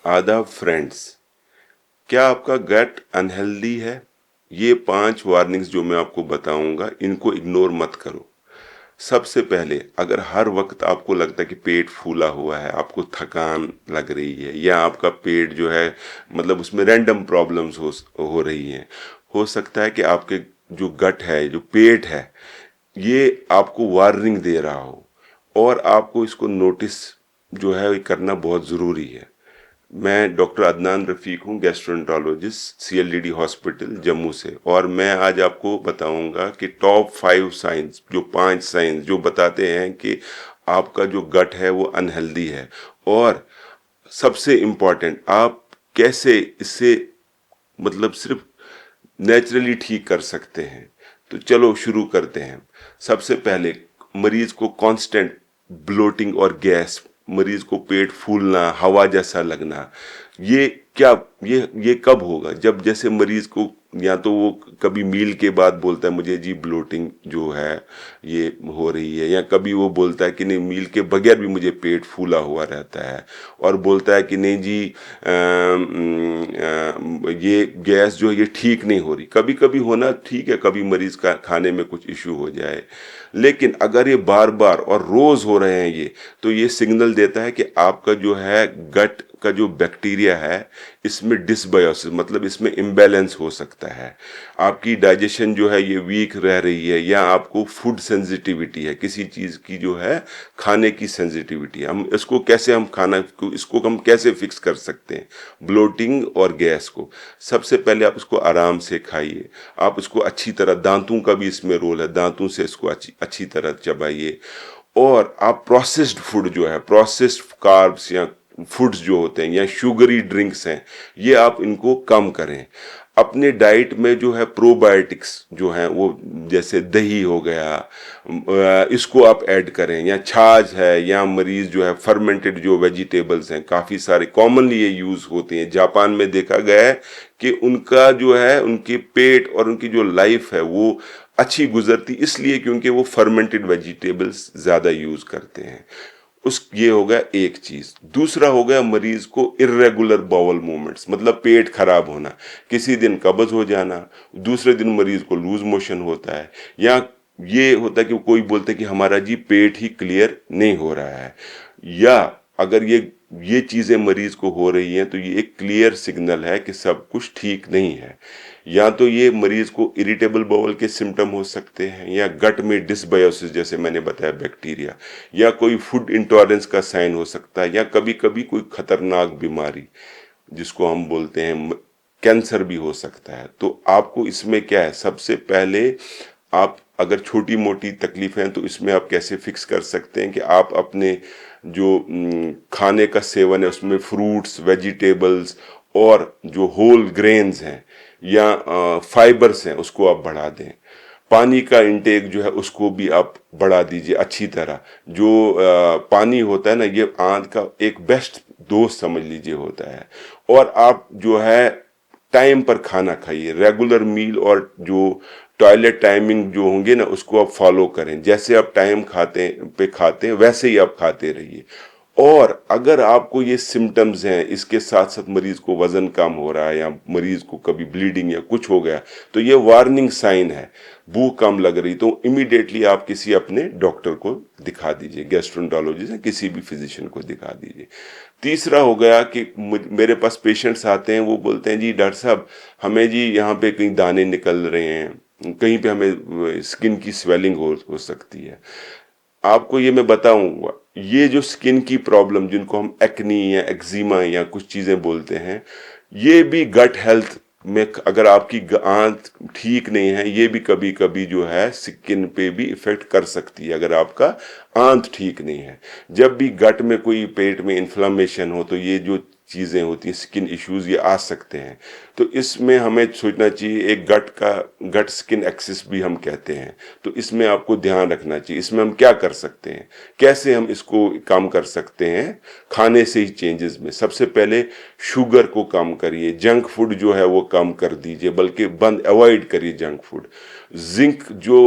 आदाब फ्रेंड्स, क्या आपका गट अनहेल्दी है? ये 5 वार्निंग्स जो मैं आपको बताऊंगा, इनको इग्नोर मत करो। सबसे पहले, अगर हर वक्त आपको लगता है कि पेट फूला हुआ है, आपको थकान लग रही है, या आपका पेट जो है मतलब उसमें रैंडम प्रॉब्लम्स हो रही हैं, हो सकता है कि आपके जो गट है, जो पेट है, ये आपको वार्निंग दे रहा हो, और आपको इसको नोटिस जो है ये करना बहुत ज़रूरी है। मैं डॉक्टर अदनान रफ़ीक हूँ, गैस्ट्रोएंटरोलॉजिस्ट, सीएलडीडी हॉस्पिटल जम्मू से, और मैं आज आपको बताऊंगा कि टॉप 5 साइंस, जो 5 साइंस जो बताते हैं कि आपका जो गट है वो अनहेल्दी है, और सबसे इम्पॉर्टेंट, आप कैसे इससे मतलब सिर्फ नेचुरली ठीक कर सकते हैं। तो चलो शुरू करते हैं। सबसे पहले, मरीज को कांस्टेंट ब्लोटिंग और गैस, मरीज को पेट फूलना, हवा जैसा लगना, ये क्या, ये कब होगा? जब जैसे मरीज को, या तो वो कभी मील के बाद बोलता है मुझे जी ब्लोटिंग जो है ये हो रही है, या कभी वो बोलता है कि नहीं मील के बगैर भी मुझे पेट फूला हुआ रहता है, और बोलता है कि नहीं जी ये गैस जो है ये ठीक नहीं हो रही। कभी कभी होना ठीक है, कभी मरीज का खाने में कुछ इश्यू हो जाए, लेकिन अगर ये बार बार और रोज हो रहे हैं ये, तो ये सिग्नल देता है कि आपका जो है गट का जो बैक्टीरिया है इसमें डिसबायोसिस, मतलब इसमें इम्बैलेंस हो सकता है। आपकी डाइजेशन जो है ये वीक रह रही है, या आपको फूड सेंसिटिविटी है, किसी चीज की जो है खाने की सेंसिटिविटी है। हम इसको कैसे, हम खाना को, इसको हम कैसे फिक्स कर सकते हैं ब्लोटिंग और गैस को? सबसे पहले आप इसको आराम से खाइए, आप इसको अच्छी तरह, दांतों का भी इसमें रोल है, दांतों से इसको अच्छी तरह चबाइए। और आप प्रोसेस्ड फूड जो है, प्रोसेस्ड कार्ब्स या फूड्स जो होते हैं, या शुगरी ड्रिंक्स हैं, ये आप इनको कम करें। अपने डाइट में जो है प्रोबायोटिक्स जो हैं, वो जैसे दही हो गया, इसको आप ऐड करें, या छाछ है, या मरीज जो है फर्मेंटेड जो वेजिटेबल्स हैं, काफ़ी सारे कॉमनली ये यूज़ होते हैं। जापान में देखा गया है कि उनका जो है, उनके पेट और उनकी जो लाइफ है वो अच्छी गुजरती, इसलिए क्योंकि वो फर्मेंटेड वेजिटेबल्स ज़्यादा यूज़ करते हैं। ये हो गया एक चीज। दूसरा हो गया मरीज को इर्रेगुलर बाउल मूवमेंट्स, मतलब पेट खराब होना, किसी दिन कब्ज हो जाना, दूसरे दिन मरीज को लूज मोशन होता है, या ये होता है कि कोई बोलते हैं कि हमारा जी पेट ही क्लियर नहीं हो रहा है। या अगर ये चीजें मरीज को हो रही हैं, तो ये एक क्लियर सिग्नल है कि सब कुछ ठीक नहीं है। या तो ये मरीज को इरिटेबल बाउल के सिम्टम हो सकते हैं, या गट में डिसबायोसिस जैसे मैंने बताया बैक्टीरिया, या कोई फूड इंटॉलरेंस का साइन हो सकता है, या कभी कभी कोई खतरनाक बीमारी जिसको हम बोलते हैं कैंसर भी हो सकता है। तो आपको इसमें क्या है, सबसे पहले आप, अगर छोटी मोटी तकलीफ हैं तो इसमें आप कैसे फिक्स कर सकते हैं कि आप अपने जो खाने का सेवन है उसमें फ्रूट्स, वेजिटेबल्स, और जो होल ग्रेन्स हैं या फाइबर्स हैं उसको आप बढ़ा दें। पानी का इंटेक जो है उसको भी आप बढ़ा दीजिए अच्छी तरह। जो पानी होता है ना, ये आंत का एक बेस्ट दोस्त समझ लीजिए होता है। और आप जो है टाइम पर खाना खाइए, रेगुलर मील, और जो टॉयलेट टाइमिंग जो होंगे ना उसको आप फॉलो करें। जैसे आप टाइम खाते हैं वैसे ही आप खाते रहिए। और अगर आपको ये सिम्टम्स हैं, इसके साथ साथ मरीज को वजन कम हो रहा है, या मरीज को कभी ब्लीडिंग या कुछ हो गया, तो ये वार्निंग साइन है। भूख कम लग रही, तो इमीडिएटली आप किसी अपने डॉक्टर को दिखा दीजिए, गैस्ट्रोएंटरोलॉजिस्ट या किसी भी फिजिशियन को दिखा दीजिए। तीसरा हो गया कि मेरे पास पेशेंट्स आते हैं, वो बोलते हैं जी डॉक्टर साहब हमें जी यहाँ पे कहीं दाने निकल रहे हैं, कहीं पे हमें स्किन की स्वेलिंग हो सकती है। आपको ये मैं बताऊंगा, ये जो स्किन की प्रॉब्लम जिनको हम एक्नी या एक्जिमा या कुछ चीजें बोलते हैं, ये भी गट हेल्थ में, अगर आपकी आंत ठीक नहीं है, ये भी कभी कभी जो है स्किन पे भी इफेक्ट कर सकती है अगर आपका आंत ठीक नहीं है। जब भी गट में कोई, पेट में इन्फ्लामेशन हो, तो ये जो चीज़ें होती हैं, स्किन इश्यूज़ ये आ सकते हैं। तो इसमें हमें सोचना चाहिए, एक गट स्किन एक्सिस भी हम कहते हैं, तो इसमें आपको ध्यान रखना चाहिए। इसमें हम क्या कर सकते हैं, कैसे हम इसको काम कर सकते हैं? खाने से ही चेंजेस में सबसे पहले शुगर को कम करिए, जंक फूड जो है वो कम कर दीजिए, बल्कि अवॉइड करिए जंक फूड। जिंक जो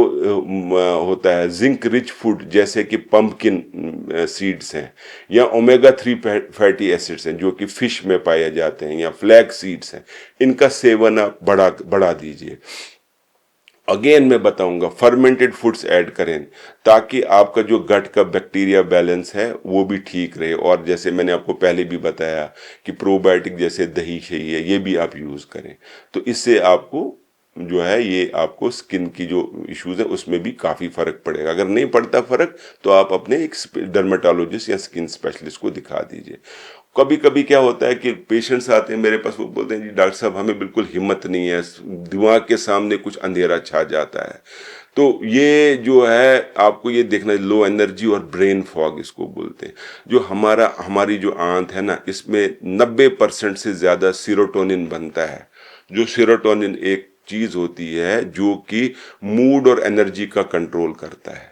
होता है, जिंक रिच फूड जैसे कि पंपकिन सीड्स हैं, या ओमेगा 3 फैटी एसिड्स हैं जो कि फिश में पाए जाते हैं, या फ्लैक्स सीड्स हैं, इनका सेवन आप बढ़ा दीजिए। अगेन मैं बताऊंगा, फर्मेंटेड फूड्स ऐड करें ताकि आपका जो गट का बैक्टीरिया बैलेंस है वो भी ठीक रहे। और जैसे मैंने आपको पहले भी बताया कि प्रोबायोटिक जैसे दही शही है, ये भी आप यूज़ करें, तो इससे आपको जो है ये आपको स्किन की जो इश्यूज है उसमें भी काफ़ी फ़र्क पड़ेगा। अगर नहीं पड़ता फ़र्क तो आप अपने एक डर्मेटोलॉजिस्ट या स्किन स्पेशलिस्ट को दिखा दीजिए। कभी कभी क्या होता है कि पेशेंट्स आते हैं मेरे पास, वो बोलते हैं जी डॉक्टर साहब हमें बिल्कुल हिम्मत नहीं है, दिमाग के सामने कुछ अंधेरा छा जाता है। तो ये जो है आपको ये देखना, लो एनर्जी और ब्रेन फॉग इसको बोलते हैं। जो हमारी जो आंत है ना, इसमें 90% से ज़्यादा सीरोटोनिन बनता है। जो सीरोटोनिन एक चीज़ होती है जो कि मूड और एनर्जी का कंट्रोल करता है।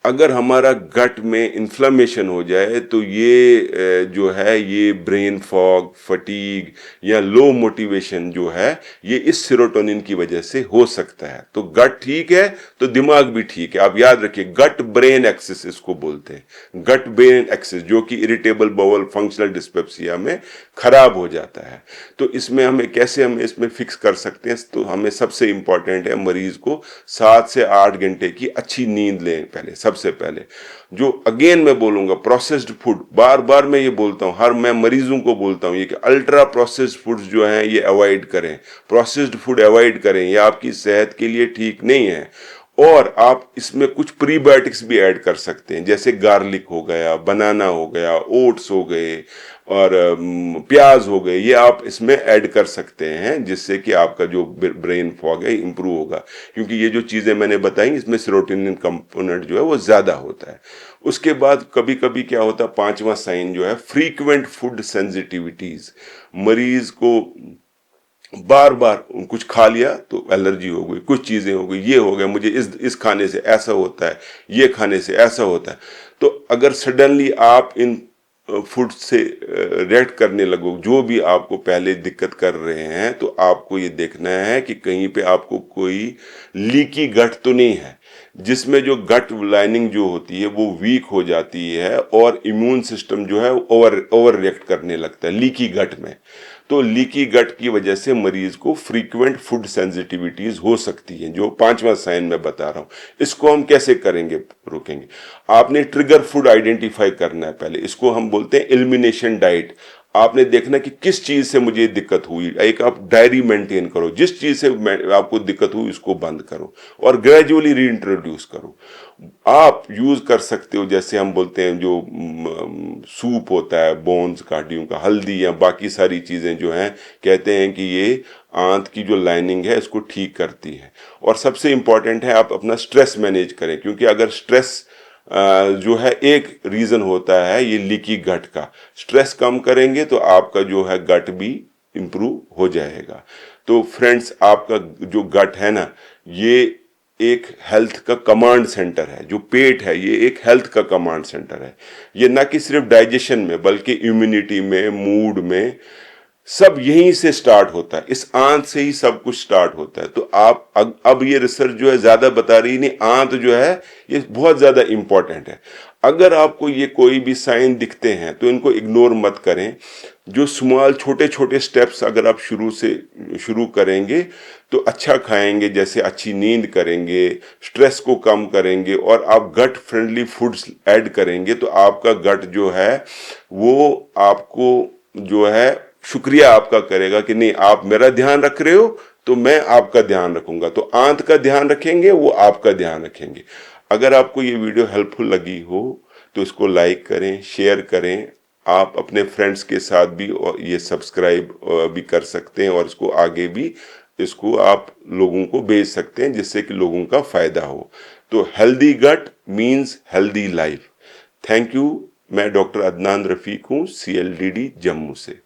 अगर हमारा गट में इन्फ्लेमेशन हो जाए तो ये जो है ये ब्रेन फॉग, फटीग या लो मोटिवेशन जो है ये इस सेरोटोनिन की वजह से हो सकता है। तो गट ठीक है तो दिमाग भी ठीक है। आप याद रखिए, गट ब्रेन एक्सिस इसको बोलते हैं, गट ब्रेन एक्सिस, जो कि इरिटेबल बाउल फंक्शनल डिस्पेप्सिया में खराब हो जाता है। तो इसमें हमें कैसे हम इसमें फिक्स कर सकते हैं? तो हमें सबसे इंपॉर्टेंट है मरीज को 7 से 8 घंटे की अच्छी नींद लें पहले, सबसे पहले। जो अगेन मैं बोलूंगा, प्रोसेस्ड फूड, बार बार मैं ये बोलता हूँ, मैं मरीजों को बोलता हूँ ये कि अल्ट्रा प्रोसेस्ड फूड्स जो हैं ये अवॉइड करें, प्रोसेस्ड फूड अवॉइड करें, ये आपकी सेहत के लिए ठीक नहीं है। और आप इसमें कुछ प्रीबायोटिक्स भी ऐड कर सकते हैं, जैसे गार्लिक हो गया, बनाना हो गया, ओट्स हो गए और प्याज हो गए, ये आप इसमें ऐड कर सकते हैं, जिससे कि आपका जो ब्रेन फॉग है इंप्रूव होगा। क्योंकि ये जो चीज़ें मैंने बताई इसमें सेरोटोनिन कंपोनेंट जो है वो ज़्यादा होता है। उसके बाद कभी कभी क्या होता है, 5वां साइन जो है, फ्रीक्वेंट फूड सेंसिटिविटीज़। मरीज को बार बार कुछ खा लिया तो एलर्जी हो गई, कुछ चीज़ें हो गई, ये हो गया, मुझे इस खाने से ऐसा होता है, ये खाने से ऐसा होता है। तो अगर सडनली आप इन फूड से रिएक्ट करने लगो, जो भी आपको पहले दिक्कत कर रहे हैं, तो आपको ये देखना है कि कहीं पे आपको कोई लीकी गट तो नहीं है, जिसमें जो गट लाइनिंग जो होती है वो वीक हो जाती है और इम्यून सिस्टम जो है ओवर रिएक्ट करने लगता है लीकी गट में। तो लीकी गट की वजह से मरीज को फ्रीक्वेंट फूड सेंसिटिविटीज हो सकती हैं, जो 5वां साइन मैं बता रहा हूँ। इसको हम कैसे करेंगे, रोकेंगे? आपने ट्रिगर फूड आइडेंटिफाई करना है पहले, इसको हम बोलते हैं एलिमिनेशन डाइट। आपने देखना कि किस चीज से मुझे दिक्कत हुई, एक आप डायरी मेंटेन करो, जिस चीज से आपको दिक्कत हुई उसको बंद करो और ग्रेजुअली रीइंट्रोड्यूस करो। आप यूज कर सकते हो, जैसे हम बोलते हैं जो सूप होता है बोन्स का, हड्डियों का, हल्दी या बाकी सारी चीजें जो हैं, कहते हैं कि ये आंत की जो लाइनिंग है इसको ठीक करती है। और सबसे इंपॉर्टेंट है आप अपना स्ट्रेस मैनेज करें, क्योंकि अगर स्ट्रेस जो है एक रीजन होता है ये लीकी गट का, स्ट्रेस कम करेंगे तो आपका जो है गट भी इम्प्रूव हो जाएगा। तो फ्रेंड्स, आपका जो गट है ना, ये एक हेल्थ का कमांड सेंटर है। जो पेट है ये एक हेल्थ का कमांड सेंटर है। ये ना कि सिर्फ डाइजेशन में बल्कि इम्यूनिटी में, मूड में, सब यहीं से स्टार्ट होता है, इस आंत से ही सब कुछ स्टार्ट होता है। तो आप अब ये रिसर्च जो है ज्यादा बता रही नहीं, आंत जो है ये बहुत ज्यादा इंपॉर्टेंट है। अगर आपको ये कोई भी साइन दिखते हैं तो इनको इग्नोर मत करें। जो स्मॉल छोटे छोटे स्टेप्स अगर आप शुरू करेंगे तो अच्छा खाएंगे, जैसे अच्छी नींद करेंगे, स्ट्रेस को कम करेंगे और आप गट फ्रेंडली फूड्स ऐड करेंगे, तो आपका गट जो है वो आपको जो है शुक्रिया आपका करेगा कि नहीं, आप मेरा ध्यान रख रहे हो तो मैं आपका ध्यान रखूंगा। तो आंत का ध्यान रखेंगे, वो आपका ध्यान रखेंगे। अगर आपको ये वीडियो हेल्पफुल लगी हो तो इसको लाइक करें, शेयर करें। आप अपने फ्रेंड्स के साथ भी ये सब्सक्राइब भी कर सकते हैं और इसको आगे भी इसको आप लोगों को भेज सकते हैं, जिससे कि लोगों का फायदा हो। तो healthy gut means healthy life. Thank you. मैं डॉक्टर अदनान रफीक हूँ, CLDD जम्मू से।